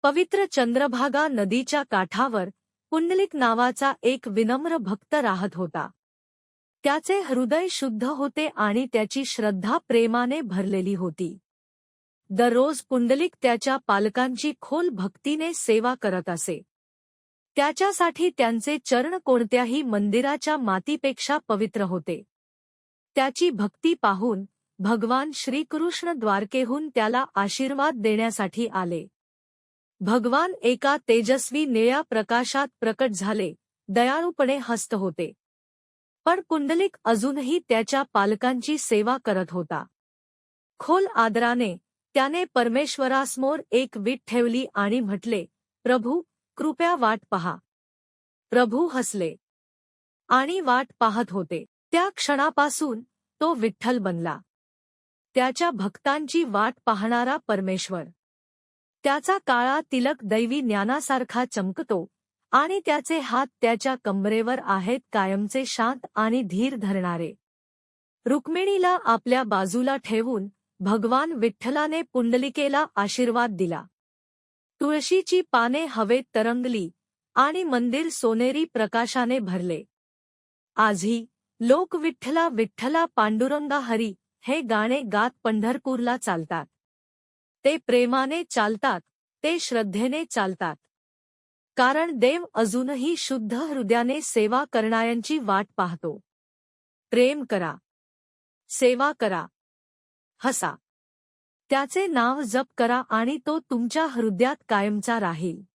पवित्र चंद्रभागा नदीच्या काठावर पुंडलिक नावाचा एक विनम्र भक्त राहत होता. त्याचे हृदय शुद्ध होते आणि त्याची श्रद्धा प्रेमाने भरलेली होती. दररोज पुंडलिक त्याच्या पालकांची खोल भक्तीने सेवा करत असे. त्याच्यासाठी त्यांचे चरण कोणत्याही मंदिराच्या मातीपेक्षा पवित्र होते. त्याची भक्ती पाहून भगवान श्रीकृष्ण द्वारकेहून त्याला आशीर्वाद देण्यासाठी आले. भगवान एका तेजस्वी निळ्या प्रकाशात प्रकट झाले, दयाळूपणे हसत होते. पण पुंडलिक अजूनही त्याच्या पालकांची सेवा करत होता. खोल आदराने त्याने परमेश्वरासमोर एक वीट ठेवली आणि म्हटले, प्रभू, कृपया वाट पहा. प्रभू हसले आणि वाट पाहत होते. त्या क्षणापासून तो विठ्ठल बनला, त्याच्या भक्तांची वाट पाहणारा परमेश्वर. त्याचा काळा तिलक दैवी ज्ञानासारखा चमकतो आणि त्याचे हात त्याच्या कंबरेवर आहेत, कायमचे शांत आणि धीर धरणारे. रुक्मिणीला आपल्या बाजूला ठेवून भगवान विठ्ठलाने पुंडलिकेला आशीर्वाद दिला. तुळशीची पाने हवेत तरंगली आणि मंदिर सोनेरी प्रकाशाने भरले. आजही लोक विठ्ठला विठ्ठला पांडुरंगा हरी हे गाणे गात पंढरपूरला चालतात. ते प्रेमाने चालतात, ते श्रद्धेने चालतात. कारण देव अजूनही शुद्ध हृदयाने सेवा करणाऱ्यांची वाट पाहतो. प्रेम करा, सेवा करा, हसा. त्याचे नाव जप करा आणि तो तुमच्या हृदयात कायमचा राहील.